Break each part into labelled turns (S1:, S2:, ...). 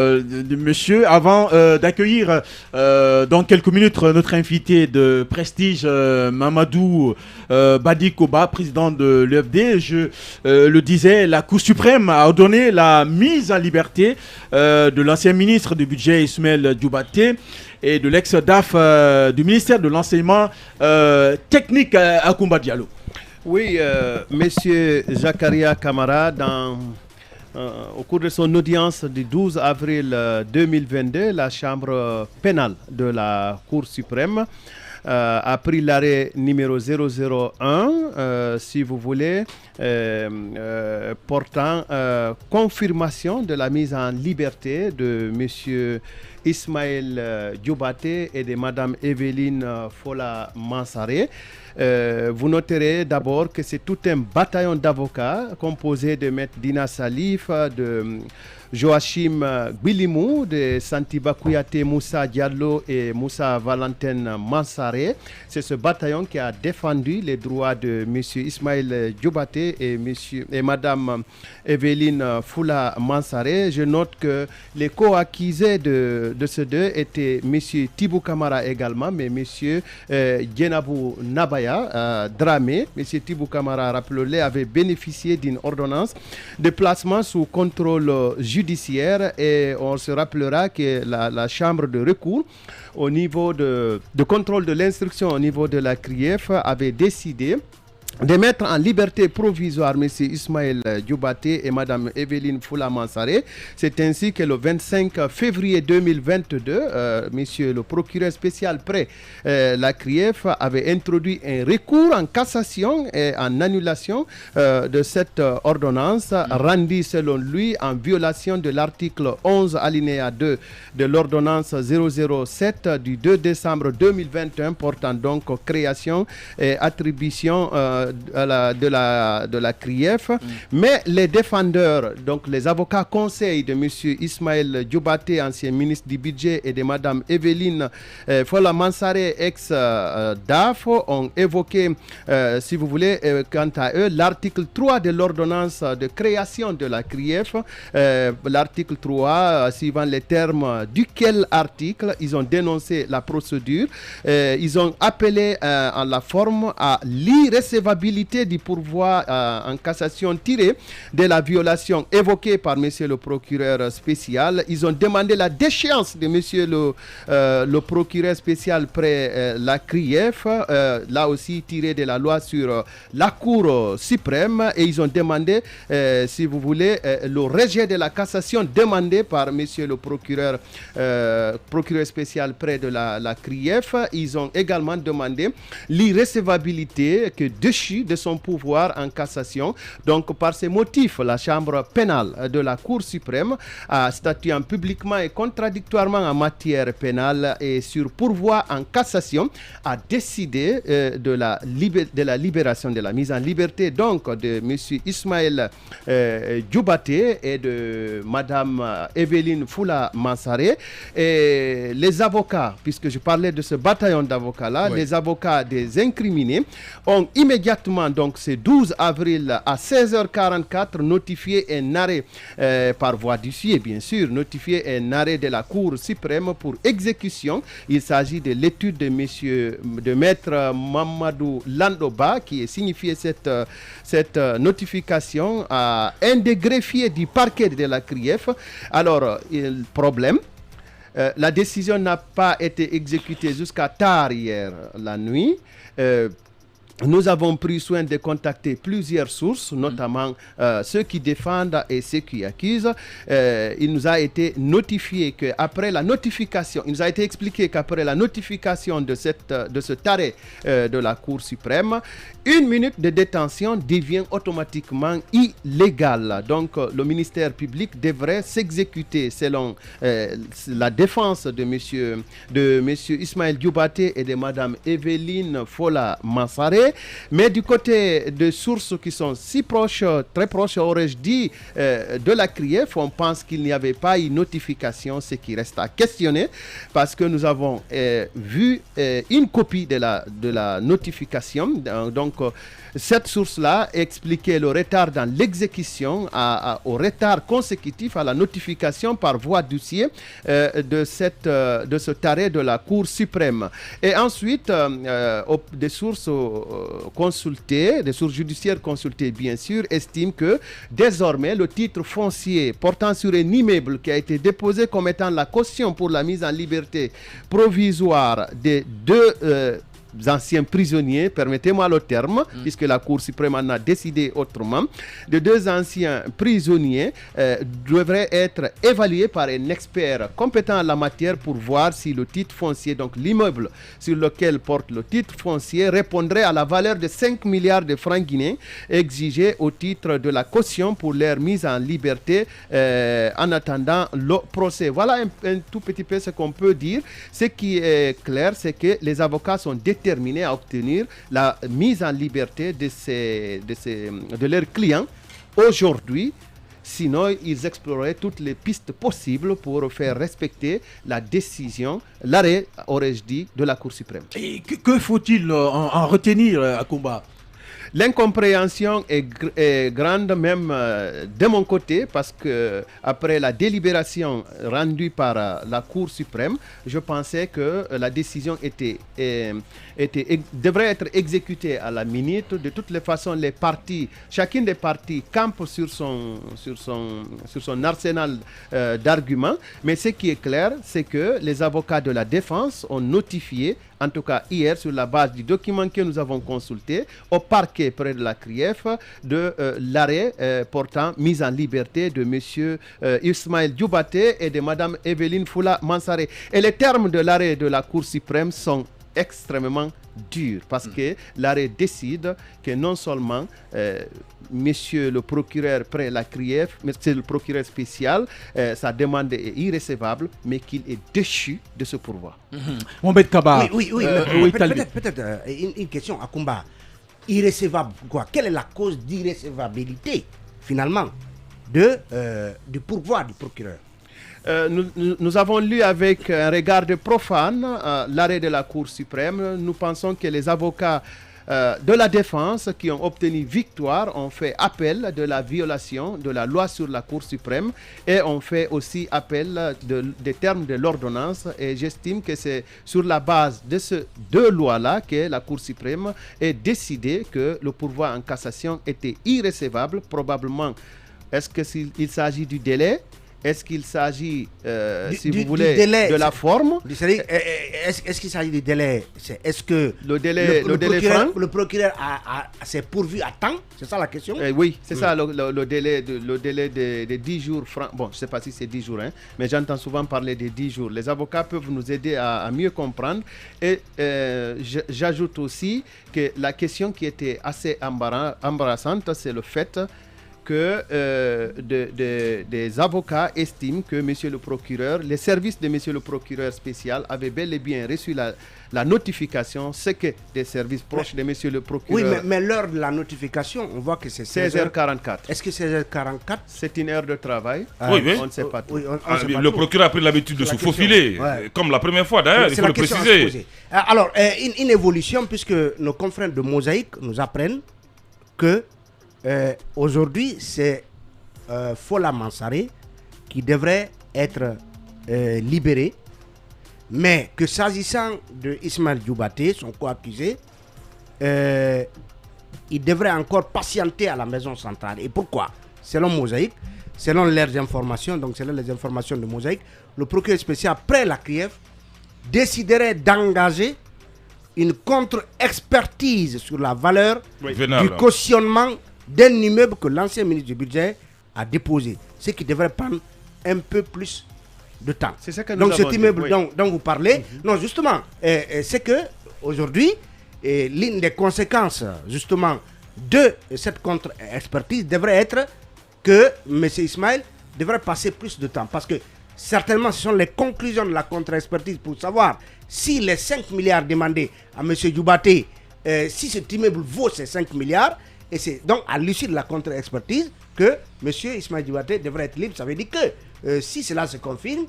S1: Monsieur, avant d'accueillir dans quelques minutes notre invité de prestige, Mamadou Badi Koba, président de l'UFD, je le disais, la Cour suprême a ordonné la mise en liberté de l'ancien ministre du budget Ismaël Diobaté et de l'ex-DAF du ministère de l'enseignement technique Akoumba Diallo.
S2: Oui, monsieur Zakaria Kamara, au cours de son audience du 12 avril 2022, la Chambre pénale de la Cour suprême a pris l'arrêt numéro 001, si vous voulez, portant confirmation de la mise en liberté de M. Ismaël Diobaté et de Mme Evelyne Fola Mansaré. Vous noterez d'abord que c'est tout un bataillon d'avocats composé de Maître Dina Salif, de Joachim Gbilimou, de Santiba Kouyaté, Moussa Diallo et Moussa Valentin Mansaré. C'est ce bataillon qui a défendu les droits de M. Ismaël Diobaté et Mme Evelyne Foula Mansaré. Je note que les co-accusés de ce deux étaient M. Tibou Kamara également, mais M. Djenabou Nabaya Dramé. M. Tibou Kamara, rappelez-le, avait bénéficié d'une ordonnance de placement sous contrôle judiciaire et on se rappellera que la chambre de recours au niveau de contrôle de l'instruction au niveau de la CRIEF avait décidé de mettre en liberté provisoire M. Ismaël Diobaté et Mme Evelyne Foula Mansaré. C'est ainsi que le 25 février 2022, monsieur le procureur spécial près la CRIEF avait introduit un recours en cassation et en annulation de cette ordonnance rendue selon lui en violation de l'article 11 alinéa 2 de l'ordonnance 007 du 2 décembre 2021 portant donc création et attribution de la CRIEF, mais les défendeurs, donc les avocats conseils de M. Ismaël Diobaté, ancien ministre du budget, et de Mme Evelyne Fola Mansaré, ex-DAF, ont évoqué, si vous voulez, quant à eux, l'article 3 de l'ordonnance de création de la CRIEF. L'article 3, suivant les termes duquel article, ils ont dénoncé la procédure. Ils ont appelé en la forme à l'irrécevabilité du pourvoi en cassation tiré de la violation évoquée par monsieur le procureur spécial. Ils ont demandé la déchéance de monsieur le procureur spécial près la CRIEF, là aussi tiré de la loi sur la Cour suprême, et ils ont demandé, si vous voulez, le rejet de la cassation demandé par monsieur le procureur spécial près de la CRIEF. Ils ont également demandé l'irrécevabilité que déchu de son pouvoir en cassation. Donc, par ces motifs, la Chambre pénale de la Cour suprême a statuant publiquement et contradictoirement en matière pénale et sur pourvoi en cassation a décidé de la libération, de la mise en liberté donc de M. Ismaël Diobaté et de Mme Evelyne Foula Mansaré. Et les avocats, puisque je parlais de ce bataillon d'avocats-là, oui, les avocats des incriminés ont immédiatement, donc ce 12 avril à 16h44, notifié un arrêt par voie d'huissier, bien sûr, notifié un arrêt de la Cour suprême pour exécution. Il s'agit de l'étude de maître Mamadou Landoba qui a signifié cette notification à un des greffiers du parquet de la CRIEF. Alors, problème. La décision n'a pas été exécutée jusqu'à tard hier la nuit. Nous avons pris soin de contacter plusieurs sources, notamment ceux qui défendent et ceux qui accusent. Il nous a été notifié qu'après la notification, il nous a été expliqué qu'après la notification de cet arrêt de la Cour suprême, 1 minute de détention devient automatiquement illégale. Donc, le ministère public devrait s'exécuter selon la défense de monsieur Ismaël Diobaté et de Mme Evelyne Fola Mansaré. liberté. Mais du côté de sources qui sont si proches, très proches, aurais-je dit, de la CRIEF, on pense qu'il n'y avait pas eu notification, ce qui reste à questionner, parce que nous avons vu une copie de la notification. Donc, cette source-là expliquait le retard dans l'exécution au retard consécutif à la notification par voie d'huissier de cet arrêt de la Cour suprême. Et ensuite, des sources consultées, des sources judiciaires consultées bien sûr, estiment que désormais le titre foncier portant sur un immeuble qui a été déposé comme étant la caution pour la mise en liberté provisoire des deux anciens prisonniers, permettez-moi le terme, puisque la Cour suprême en a décidé autrement, de deux anciens prisonniers devraient être évalués par un expert compétent en la matière pour voir si le titre foncier, donc l'immeuble sur lequel porte le titre foncier, répondrait à la valeur de 5 milliards de francs guinéens exigés au titre de la caution pour leur mise en liberté en attendant le procès. Voilà un tout petit peu ce qu'on peut dire. Ce qui est clair, c'est que les avocats sont déterminés à obtenir la mise en liberté de leurs clients aujourd'hui. Sinon, ils exploreraient toutes les pistes possibles pour faire respecter la décision, l'arrêt, aurais-je dit, de la Cour suprême.
S1: Et que faut-il en retenir, Akumba?
S2: L'incompréhension est grande même de mon côté, parce que après la délibération rendue par la Cour suprême, je pensais que la décision devrait être exécutée à la minute. De toutes les façons, chacune des parties campe sur son arsenal d'arguments. Mais ce qui est clair, c'est que les avocats de la défense ont notifié, en tout cas hier, sur la base du document que nous avons consulté, au parquet près de la CRIEF, de l'arrêt portant mise en liberté de M. Ismaël Diobaté et de Mme Evelyne Fola Mansaré. Et les termes de l'arrêt de la Cour suprême sont extrêmement dur, parce que l'arrêt décide que non seulement monsieur le procureur près la CRIEF, mais c'est le procureur spécial, sa demande est irrécevable, mais qu'il est déchu de ce pourvoi.
S1: Mohamed Kaba.
S3: Oui, peut-être une question à combat. Irrécevable, pourquoi? Quelle est la cause d'irrécevabilité, finalement, du pourvoi du procureur?
S2: Nous avons lu avec un regard de profane l'arrêt de la Cour suprême. Nous pensons que les avocats de la défense qui ont obtenu victoire ont fait appel de la violation de la loi sur la Cour suprême et ont fait aussi appel des termes de l'ordonnance. Et j'estime que c'est sur la base de ces deux lois-là que la Cour suprême a décidé que le pourvoi en cassation était irrécevable. Probablement, est-ce qu'il s'agit du délai? Est-ce qu'il s'agit, vous voulez, de la forme?
S3: Est-ce qu'il s'agit du délai? Est-ce que
S2: le
S3: procureur s'est pourvu à temps? C'est ça la question?
S2: Oui, c'est ça le délai de 10 jours. Bon, je ne sais pas si c'est 10 jours, mais j'entends souvent parler de 10 jours. Les avocats peuvent nous aider à mieux comprendre. Et j'ajoute aussi que la question qui était assez embarrassante, c'est le fait que des avocats estiment que monsieur le procureur, les services de monsieur le procureur spécial avaient bel et bien reçu la notification, ce que des services proches de monsieur le procureur.
S3: Oui, mais l'heure de la notification, on voit que c'est
S2: 16h44.
S3: Est-ce que 16h44?
S2: C'est une heure de travail.
S4: Oui.
S2: On ne sait pas tout.
S4: Le procureur a pris l'habitude de se faufiler, comme la première fois d'ailleurs, il faut le préciser.
S3: Alors, une évolution, puisque nos confrères de Mosaïque nous apprennent que aujourd'hui, c'est Fola Mansaré qui devrait être libéré, mais que s'agissant de Ismaël Diobaté, son co-accusé, il devrait encore patienter à la maison centrale. Et pourquoi? Selon Mosaïque, selon leurs informations, donc selon les informations de Mosaïque, le procureur spécial près la CRIEF déciderait d'engager une contre-expertise sur la valeur du cautionnement d'un immeuble que l'ancien ministre du budget a déposé, ce qui devrait prendre un peu plus de temps.
S2: C'est ça que
S3: donc cet immeuble dont vous parlez, non justement, c'est que aujourd'hui, l'une des conséquences justement de cette contre-expertise devrait être que M. Ismaël devrait passer plus de temps, parce que certainement ce sont les conclusions de la contre-expertise pour savoir si les 5 milliards demandés à M. Diobaté si cet immeuble vaut ces 5 milliards, et c'est donc à l'issue de la contre-expertise que M. Ismaël Diobaté devrait être libre. Ça veut dire que si cela se confirme,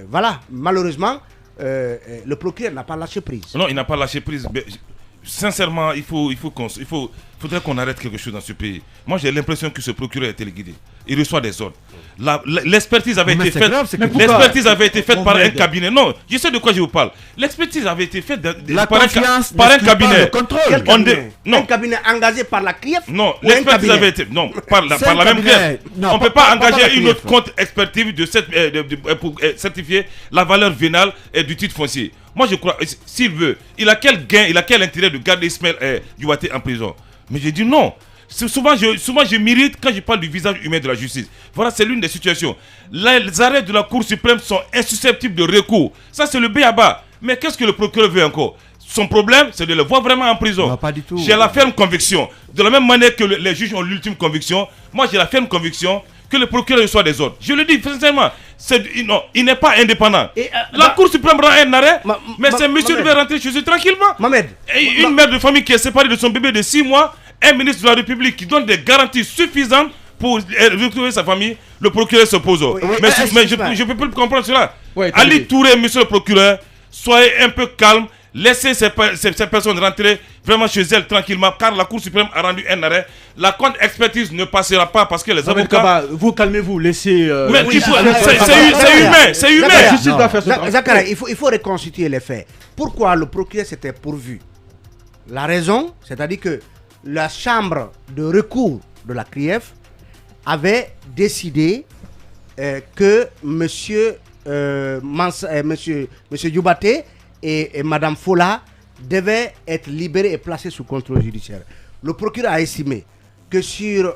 S3: voilà, malheureusement, le procureur n'a pas lâché prise.
S4: Non, il n'a pas lâché prise. Mais, sincèrement, il faudrait qu'on arrête quelque chose dans ce pays. Moi, j'ai l'impression que ce procureur est téléguidé. Il reçoit des ordres. L'expertise avait été faite. L'expertise avait été faite par un cabinet. Non, je sais de quoi je vous parle. L'expertise avait été faite par un cabinet.
S3: Un cabinet engagé par la CRIEF.
S4: Non, l'expertise avait été par la même CRIEF. On ne peut pas engager une autre contre-expertise pour certifier la valeur vénale du titre foncier. Moi, je crois, s'il veut, il a quel gain, il a quel intérêt de garder Ismaël Diobaté en prison? Mais je dis non. Souvent, je m'irrite quand je parle du visage humain de la justice. Voilà, c'est l'une des situations. Les arrêts de la Cour suprême sont insusceptibles de recours. Ça, c'est le b.a.-ba. Mais qu'est-ce que le procureur veut encore? Son problème, c'est de le voir vraiment en prison.
S5: Non, pas du tout.
S4: J'ai la ferme conviction. De la même manière que les juges ont l'ultime conviction, moi, j'ai la ferme conviction que le procureur reçoit des ordres. Je le dis sincèrement, il n'est pas indépendant. La Cour suprême rend un arrêt, mais c'est monsieur devait rentrer chez eux tranquillement. Une mère de famille qui est séparée de son bébé de 6 mois, un ministre de la République qui donne des garanties suffisantes pour retrouver sa famille, le procureur s'oppose. Mais je ne peux plus comprendre cela. Ali Touré, monsieur le procureur, soyez un peu calme. Laissez ces personnes rentrer vraiment chez elles tranquillement, car la Cour suprême a rendu un arrêt. La contre-expertise ne passera pas parce que les avocats...
S1: Vous calmez-vous, laissez...
S4: Mais c'est humain.
S3: La justice doit faire ça. Zakaria, il faut reconstituer les faits. Pourquoi le procureur s'était pourvu? La raison, c'est-à-dire que la chambre de recours de la CRIEF avait décidé que monsieur Diobaté et Madame Fola devaient être libérés et placés sous contrôle judiciaire. Le procureur a estimé que sur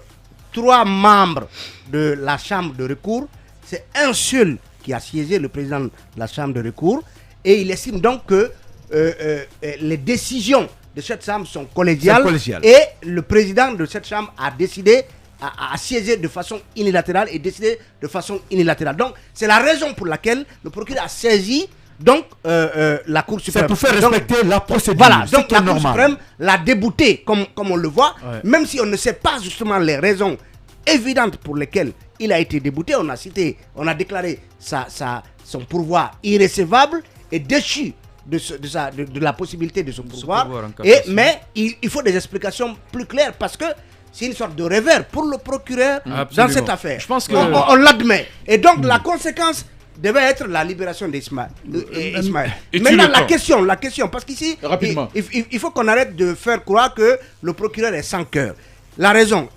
S3: 3 membres de la chambre de recours, c'est un seul qui a siégé, le président de la chambre de recours, et il estime donc que les décisions de cette chambre sont collégiales, et le président de cette chambre a décidé à siéger de façon unilatérale et décider de façon unilatérale. Donc c'est la raison pour laquelle le procureur a saisi donc la Cour suprême.
S5: C'est pour faire respecter la procédure.
S3: Voilà, donc la Cour suprême l'a débouté comme on le voit, même si on ne sait pas justement les raisons évidentes pour lesquelles il a été débouté. On a déclaré son pourvoi irrécevable et déchu de la possibilité de son pouvoir. Mais il faut des explications plus claires parce que c'est une sorte de revers pour le procureur dans cette affaire. Je pense on l'admet. Et donc la conséquence devait être la libération d'Ismaël. Maintenant la question, parce qu'ici, il faut qu'on arrête de faire croire que le procureur est sans cœur. La raison,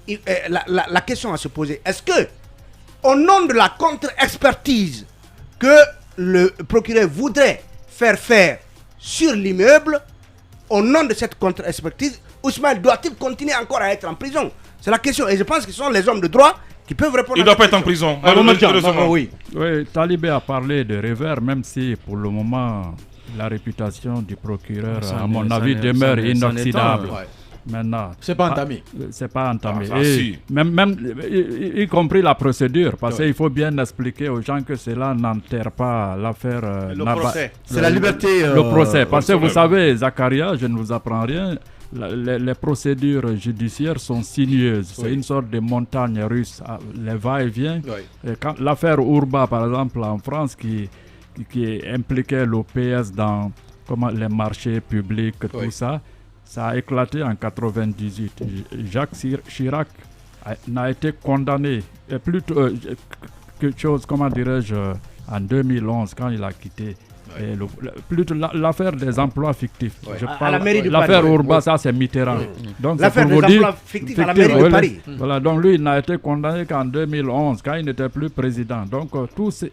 S3: la question à se poser, est-ce que, au nom de la contre-expertise que le procureur voudrait faire sur l'immeuble, au nom de cette contre-expertise, Ismaël doit-il continuer encore à être en prison? C'est la question. Et je pense que ce sont les hommes de droit qui peuvent répondre.
S4: Il ne doit pas être en prison.
S6: Oui, Talibé a parlé de revers, même si pour le moment, la réputation du procureur, à mon avis, demeure inoxydable. Maintenant,
S1: c'est pas entamé.
S6: C'est pas entamé. Même y compris la procédure, parce qu'il faut bien expliquer aux gens que cela n'enterre pas l'affaire.
S2: Le procès.
S5: C'est la liberté.
S6: Le procès. Parce que vous savez, Zakaria, je ne vous apprends rien. Les procédures judiciaires sont sinueuses. C'est une sorte de montagne russe. Les va-et-vient. L'affaire Urba, par exemple, en France, qui impliquait l'OPS dans les marchés publics, tout ça. Ça a éclaté en 98. Jacques Chirac n'a été condamné, plutôt quelque chose, comment dirais-je, en 2011 quand il a quitté. Plutôt l'affaire des emplois fictifs. L'affaire Urba, ça c'est Mitterrand. Donc
S3: l'affaire des emplois fictifs à la mairie de Paris.
S6: Voilà, donc lui il n'a été condamné qu'en 2011 quand il n'était plus président. Donc tous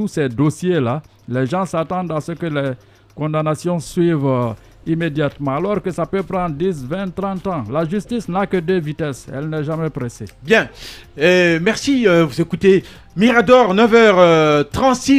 S6: ces dossiers-là, les gens s'attendent à ce que les condamnations suivent immédiatement, alors que ça peut prendre 10, 20, 30 ans. La justice n'a que 2 vitesses, elle n'est jamais pressée.
S1: Bien, merci, vous écoutez Mirador, 9h36.